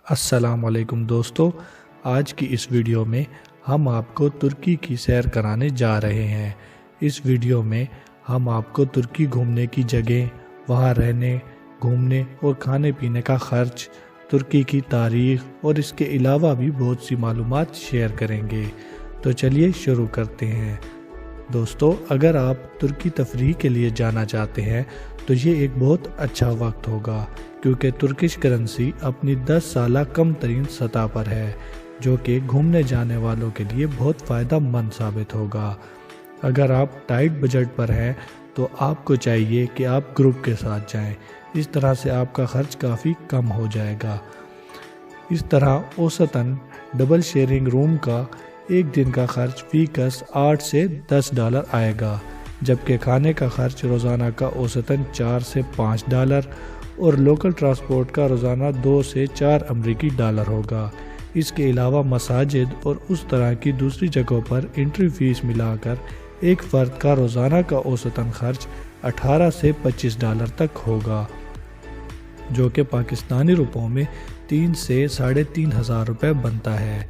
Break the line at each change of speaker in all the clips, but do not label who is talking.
السلام علیکم دوستو، آج کی اس ویڈیو میں ہم آپ کو ترکی کی سیر کرانے جا رہے ہیں۔ اس ویڈیو میں ہم آپ کو ترکی گھومنے کی جگہ، وہاں رہنے، گھومنے اور کھانے پینے کا خرچ، ترکی کی تاریخ اور اس کے علاوہ بھی بہت سی معلومات شیئر کریں گے۔ تو چلیے شروع کرتے ہیں۔ دوستو، اگر آپ ترکی تفریح کے لیے جانا چاہتے ہیں تو یہ ایک بہت اچھا وقت ہوگا، کیونکہ ترکش کرنسی اپنی 10 سالہ کم ترین سطح پر ہے، جو کہ گھومنے جانے والوں کے لیے بہت فائدہ مند ثابت ہوگا۔ اگر آپ ٹائٹ بجٹ پر ہیں تو آپ کو چاہیے کہ آپ گروپ کے ساتھ جائیں، اس طرح سے آپ کا خرچ کافی کم ہو جائے گا۔ اس طرح اوسطاً ڈبل شیئرنگ روم کا ایک دن کا خرچ فی کس $8 سے $10 آئے گا، جبکہ کھانے کا خرچ روزانہ کا اوسطاً $4 سے $5 اور لوکل ٹرانسپورٹ کا روزانہ $2 سے $4 امریکی ہوگا۔ اس کے علاوہ مساجد اور اس طرح کی دوسری جگہوں پر انٹری فیس ملا کر ایک فرد کا روزانہ کا اوسطاً خرچ $18 سے $25 تک ہوگا، جو کہ پاکستانی روپوں میں 3 سے 3,500 روپے بنتا ہے۔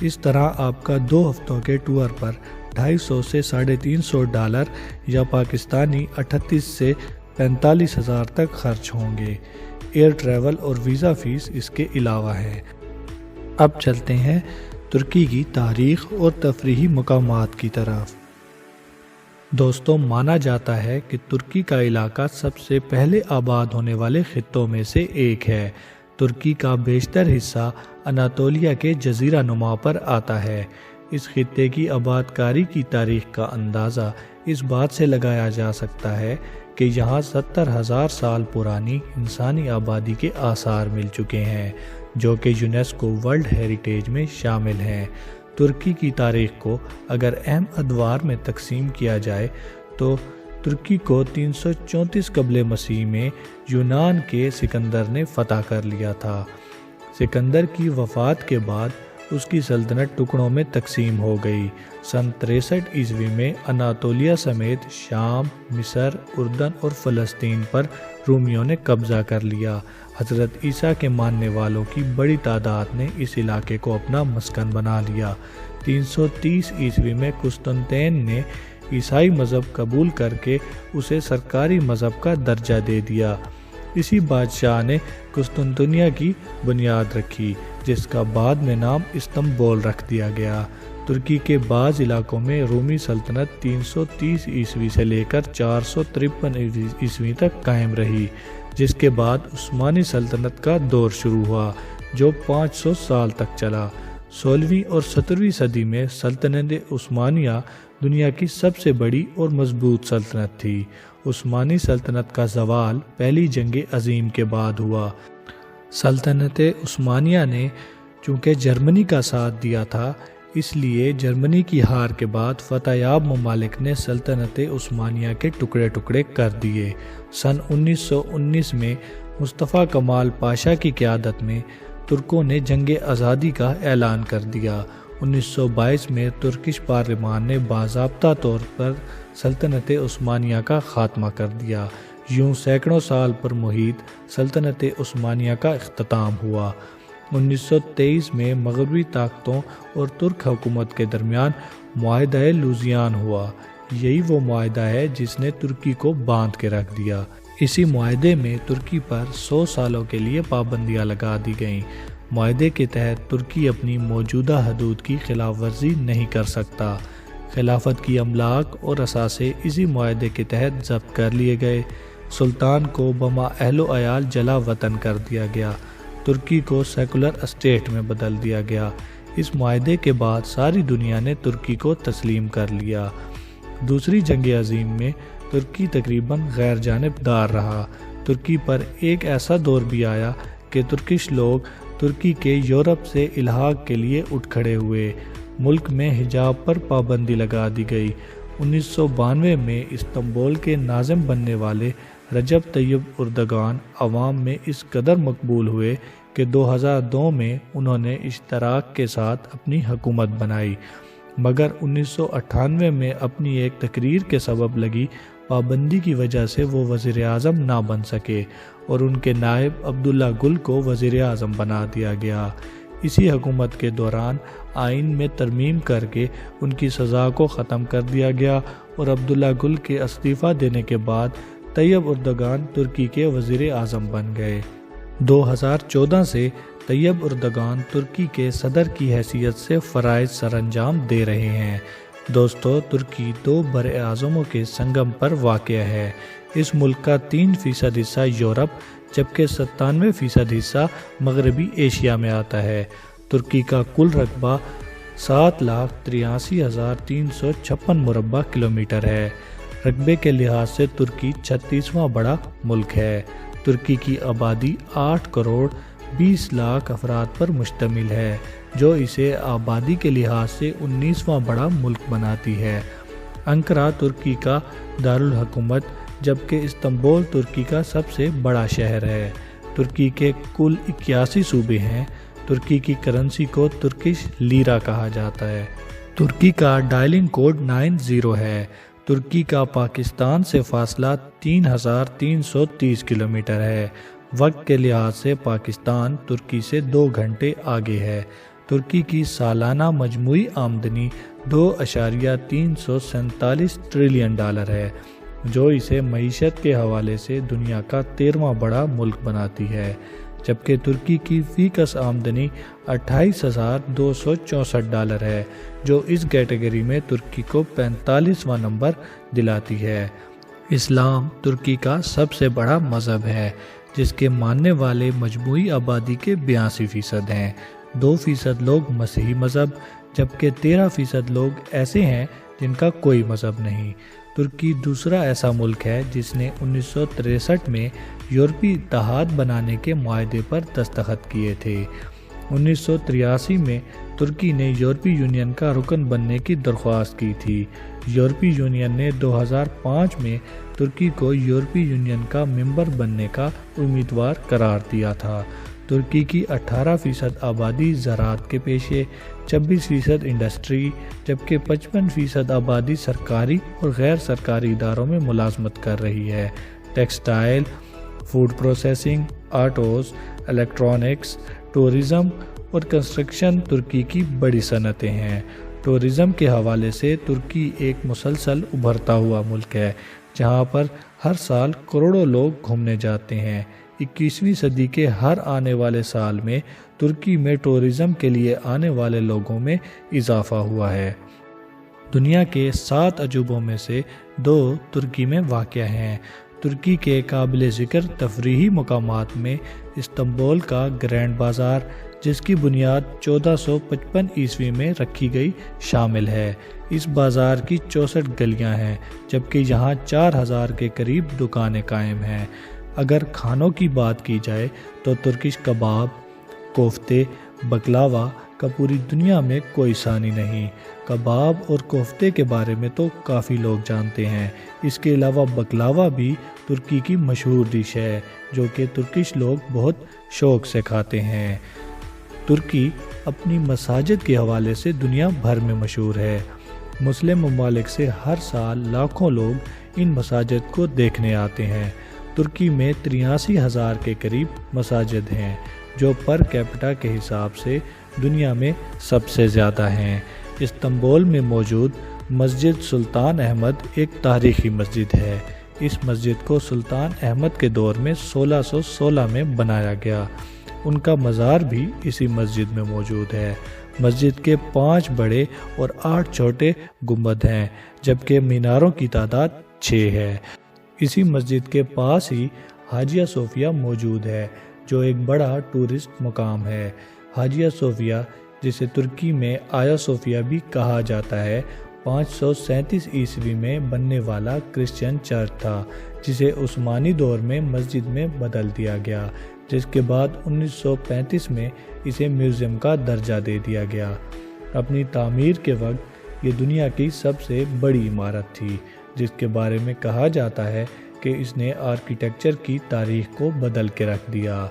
اس طرح آپ کا 2 ہفتوں کے ٹور پر $250 سے $350 یا پاکستانی 38 سے 45,000 تک خرچ ہوں گے۔ ایئر ٹریول اور ویزا فیس اس کے علاوہ ہے۔ اب چلتے ہیں ترکی کی تاریخ اور تفریحی مقامات کی طرف۔ دوستوں، مانا جاتا ہے کہ ترکی کا علاقہ سب سے پہلے آباد ہونے والے خطوں میں سے ایک ہے۔ ترکی کا بیشتر حصہ اناطولیہ کے جزیرہ نما پر آتا ہے۔ اس خطے کی آباد کاری کی تاریخ کا اندازہ اس بات سے لگایا جا سکتا ہے کہ یہاں 70,000 سال پرانی انسانی آبادی کے آثار مل چکے ہیں، جو کہ یونیسکو ورلڈ ہیریٹیج میں شامل ہیں۔ ترکی کی تاریخ کو اگر اہم ادوار میں تقسیم کیا جائے تو ترکی کو 334 قبل مسیح میں یونان کے سکندر نے فتح کر لیا تھا۔ سکندر کی وفات کے بعد اس کی سلطنت ٹکڑوں میں تقسیم ہو گئی۔ سن 63 عیسوی میں اناطولیہ سمیت شام، مصر، اردن اور فلسطین پر رومیوں نے قبضہ کر لیا۔ حضرت عیسیٰ کے ماننے والوں کی بڑی تعداد نے اس علاقے کو اپنا مسکن بنا لیا۔ 330 عیسوی میں قسطنطین نے عیسائی مذہب قبول کر کے اسے سرکاری مذہب کا درجہ دے دیا۔ اسی بادشاہ نے قسطنطنیہ کی بنیاد رکھی، جس کا بعد میں نام استنبول رکھ دیا گیا۔ ترکی کے بعض علاقوں میں رومی سلطنت 330 عیسوی سے لے کر 453 عیسوی تک قائم رہی، جس کے بعد عثمانی سلطنت کا دور شروع ہوا، جو 500 سال تک چلا۔ 16ویں اور 17ویں صدی میں سلطنت عثمانیہ دنیا کی سب سے بڑی اور مضبوط سلطنت تھی۔ عثمانی سلطنت کا زوال پہلی جنگ عظیم کے بعد ہوا۔ سلطنت عثمانیہ نے چونکہ جرمنی کا ساتھ دیا تھا، اس لیے جرمنی کی ہار کے بعد فتح یاب ممالک نے سلطنت عثمانیہ کے ٹکڑے ٹکڑے کر دیے۔ سن 1919 میں مصطفیٰ کمال پاشا کی قیادت میں ترکوں نے جنگ آزادی کا اعلان کر دیا۔ 1922 میں ترکش پارلیمان نے باضابطہ طور پر سلطنت عثمانیہ کا خاتمہ کر دیا۔ یوں سینکڑوں سال پر محیط سلطنت عثمانیہ کا اختتام ہوا۔ 1923 میں مغربی طاقتوں اور ترک حکومت کے درمیان معاہدہ لوزیان ہوا۔ یہی وہ معاہدہ ہے جس نے ترکی کو باندھ کے رکھ دیا۔ اسی معاہدے میں ترکی پر 100 سالوں کے لیے پابندیاں لگا دی گئیں۔ معاہدے کے تحت ترکی اپنی موجودہ حدود کی خلاف ورزی نہیں کر سکتا۔ خلافت کی املاک اور اثاثے اسی معاہدے کے تحت ضبط کر لیے گئے۔ سلطان کو بما اہل و عیال جلا وطن کر دیا گیا۔ ترکی کو سیکولر اسٹیٹ میں بدل دیا گیا۔ اس معاہدے کے بعد ساری دنیا نے ترکی کو تسلیم کر لیا۔ دوسری جنگ عظیم میں ترکی تقریباً غیر جانبدار رہا۔ ترکی پر ایک ایسا دور بھی آیا کہ ترکش لوگ ترکی کے یورپ سے الحاق کے لیے اٹھ کھڑے ہوئے۔ ملک میں حجاب پر پابندی لگا دی گئی۔ 1992 میں استنبول کے ناظم بننے والے رجب طیب اردگان عوام میں اس قدر مقبول ہوئے کہ 2002 میں انہوں نے اشتراک کے ساتھ اپنی حکومت بنائی، مگر 1998 میں اپنی ایک تقریر کے سبب لگی پابندی کی وجہ سے وہ وزیر اعظم نہ بن سکے اور ان کے نائب عبداللہ گل کو وزیر اعظم بنا دیا گیا۔ اسی حکومت کے دوران آئین میں ترمیم کر کے ان کی سزا کو ختم کر دیا گیا اور عبداللہ گل کے استعفیٰ دینے کے بعد طیب اردگان ترکی کے وزیر اعظم بن گئے۔ 2014 سے طیب اردگان ترکی کے صدر کی حیثیت سے فرائض سر انجام دے رہے ہیں۔ دوستو، ترکی 2 بر اعظموں کے سنگم پر واقع ہے۔ اس ملک کا 3% حصہ یورپ جبکہ 97% حصہ مغربی ایشیا میں آتا ہے۔ ترکی کا کل رقبہ 7,83,356 مربع کلومیٹر ہے۔ رقبے کے لحاظ سے ترکی 36واں بڑا ملک ہے۔ ترکی کی آبادی 8,20,00,000 افراد پر مشتمل ہے، جو اسے آبادی کے لحاظ سے 19واں بڑا ملک بناتی ہے۔ انقرہ ترکی کا دارالحکومت جبکہ استنبول ترکی کا سب سے بڑا شہر ہے۔ ترکی کے کل 81 صوبے ہیں۔ ترکی کی کرنسی کو ترکش لیرا کہا جاتا ہے۔ ترکی کا ڈائلنگ کوڈ 90 ہے۔ ترکی کا پاکستان سے فاصلہ 3,330 کلومیٹر ہے۔ وقت کے لحاظ سے پاکستان ترکی سے 2 گھنٹے آگے ہے۔ ترکی کی سالانہ مجموعی آمدنی $2.347 ٹریلین ہے، جو اسے معیشت کے حوالے سے دنیا کا 13واں بڑا ملک بناتی ہے، جبکہ ترکی کی فی کس آمدنی $28,264 ہے، جو اس کیٹیگری میں ترکی کو 45واں نمبر دلاتی ہے۔ اسلام ترکی کا سب سے بڑا مذہب ہے، جس کے ماننے والے مجموعی آبادی کے 82% ہیں۔ 2% لوگ مسیحی مذہب جبکہ 13% لوگ ایسے ہیں جن کا کوئی مذہب نہیں۔ ترکی دوسرا ایسا ملک ہے جس نے 1963 میں یورپی اتحاد بنانے کے معاہدے پر دستخط کیے تھے۔ 1983 میں ترکی نے یورپی یونین کا رکن بننے کی درخواست کی تھی۔ یورپی یونین نے 2005 میں ترکی کو یورپی یونین کا ممبر بننے کا امیدوار قرار دیا تھا۔ ترکی کی 18% آبادی زراعت کے پیشے، 26% انڈسٹری، جبکہ 55% آبادی سرکاری اور غیر سرکاری اداروں میں ملازمت کر رہی ہے۔ Textile, food processing, autos, electronics, tourism اور کنسٹرکشن ترکی کی بڑی صنعتیں ہیں۔ ٹورزم کے حوالے سے ترکی ایک مسلسل ابھرتا ہوا ملک ہے، جہاں پر ہر سال کروڑوں لوگ گھومنے جاتے ہیں۔ 21ویں صدی کے ہر آنے والے سال میں ترکی میں ٹورزم کے لیے آنے والے لوگوں میں اضافہ ہوا ہے۔ دنیا کے 7 عجوبوں میں سے 2 ترکی میں واقع ہیں۔ ترکی کے قابل ذکر تفریحی مقامات میں استنبول کا گرینڈ بازار، جس کی بنیاد 1455 عیسوی میں رکھی گئی، شامل ہے۔ اس بازار کی 64 گلیاں ہیں، جبکہ یہاں 4000 کے قریب دکانیں قائم ہیں۔ اگر کھانوں کی بات کی جائے تو ترکش کباب، کوفتے، بکلاوا کا پوری دنیا میں کوئی ثانی نہیں۔ کباب اور کوفتے کے بارے میں تو کافی لوگ جانتے ہیں۔ اس کے علاوہ بکلاوا بھی ترکی کی مشہور ڈش ہے، جو کہ ترکش لوگ بہت شوق سے کھاتے ہیں۔ ترکی اپنی مساجد کے حوالے سے دنیا بھر میں مشہور ہے۔ مسلم ممالک سے ہر سال لاکھوں لوگ ان مساجد کو دیکھنے آتے ہیں۔ ترکی میں 83,000 کے قریب مساجد ہیں، جو پر کیپٹا کے حساب سے دنیا میں سب سے زیادہ ہیں۔ استنبول میں موجود مسجد سلطان احمد ایک تاریخی مسجد ہے۔ اس مسجد کو سلطان احمد کے دور میں 1616 میں بنایا گیا۔ ان کا مزار بھی اسی مسجد میں موجود ہے۔ مسجد کے 5 بڑے اور 8 چھوٹے گنبد ہیں، جبکہ میناروں کی تعداد 6 ہے۔ اسی مسجد کے پاس ہی حاجیہ صوفیہ موجود ہے، جو ایک بڑا ٹورسٹ مقام ہے۔ حاجیہ صوفیہ، جسے ترکی میں آیا صوفیہ بھی کہا جاتا ہے، 537 عیسوی میں بننے والا کرسچین چرچ تھا، جسے عثمانی دور میں مسجد میں بدل دیا گیا، جس کے بعد 1935 میں اسے میوزیم کا درجہ دے دیا گیا۔ اپنی تعمیر کے وقت یہ دنیا کی سب سے بڑی عمارت تھی، جس کے بارے میں کہا جاتا ہے کہ اس نے آرکیٹیکچر کی تاریخ کو بدل کے رکھ دیا۔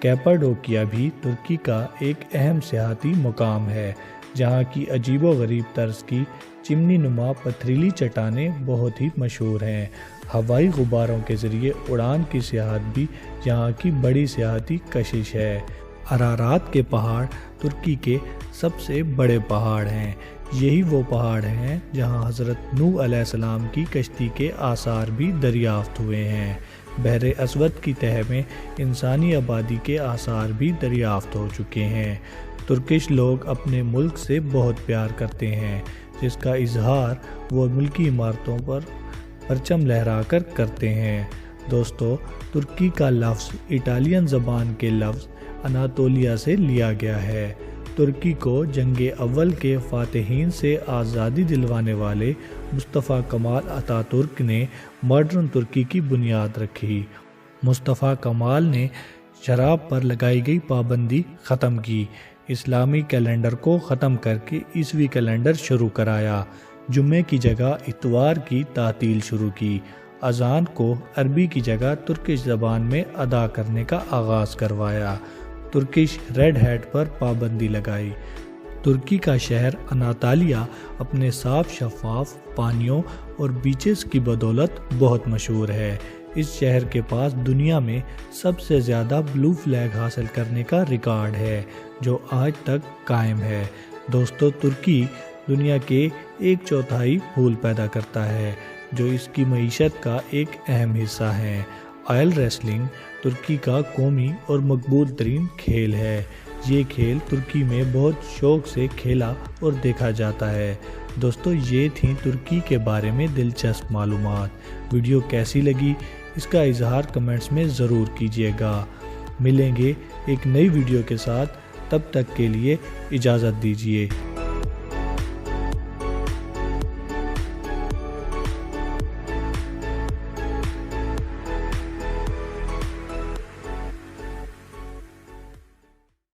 کیپاڈوکیا بھی ترکی کا ایک اہم سیاحتی مقام ہے، جہاں کی عجیب و غریب طرز کی چمنی نما پتھریلی چٹانیں بہت ہی مشہور ہیں۔ ہوائی غباروں کے ذریعے اڑان کی سیاحت بھی یہاں کی بڑی سیاحتی کشش ہے۔ ارارات کے پہاڑ ترکی کے سب سے بڑے پہاڑ ہیں۔ یہی وہ پہاڑ ہیں جہاں حضرت نوح علیہ السلام کی کشتی کے آثار بھی دریافت ہوئے ہیں۔ بحر اسود کی تہہ میں انسانی آبادی کے آثار بھی دریافت ہو چکے ہیں۔ ترکش لوگ اپنے ملک سے بہت پیار کرتے ہیں، جس کا اظہار وہ ملکی عمارتوں پر پرچم لہرا کر کرتے ہیں۔ دوستو، ترکی کا لفظ اٹالین زبان کے لفظ اناطولیہ سے لیا گیا ہے۔ ترکی کو جنگ اول کے فاتحین سے آزادی دلوانے والے مصطفیٰ کمال اتا ترک نے ماڈرن ترکی کی بنیاد رکھی۔ مصطفیٰ کمال نے شراب پر لگائی گئی پابندی ختم کی، اسلامی کیلنڈر کو ختم کر کے عیسوی کیلنڈر شروع کرایا، جمعے کی جگہ اتوار کی تعطیل شروع کی، اذان کو عربی کی جگہ ترکش زبان میں ادا کرنے کا آغاز کروایا، ترکش ریڈ ہیٹ پر پابندی لگائی۔ ترکی کا شہر اناطالیہ اپنے صاف شفاف پانیوں اور بیچز کی بدولت بہت مشہور ہے۔ اس شہر کے پاس دنیا میں سب سے زیادہ بلو فلیگ حاصل کرنے کا ریکارڈ ہے، جو آج تک قائم ہے۔ دوستو، ترکی دنیا کے 1/4 پھول پیدا کرتا ہے، جو اس کی معیشت کا ایک اہم حصہ ہے۔ آئل ریسلنگ ترکی کا قومی اور مقبول ترین کھیل ہے۔ یہ کھیل ترکی میں بہت شوق سے کھیلا اور دیکھا جاتا ہے۔ دوستو، یہ تھیں ترکی کے بارے میں دلچسپ معلومات۔ ویڈیو کیسی لگی اس کا اظہار کمنٹس میں ضرور کیجیے گا۔ ملیں گے ایک نئی ویڈیو کے ساتھ، تب تک کے لیے اجازت دیجیے۔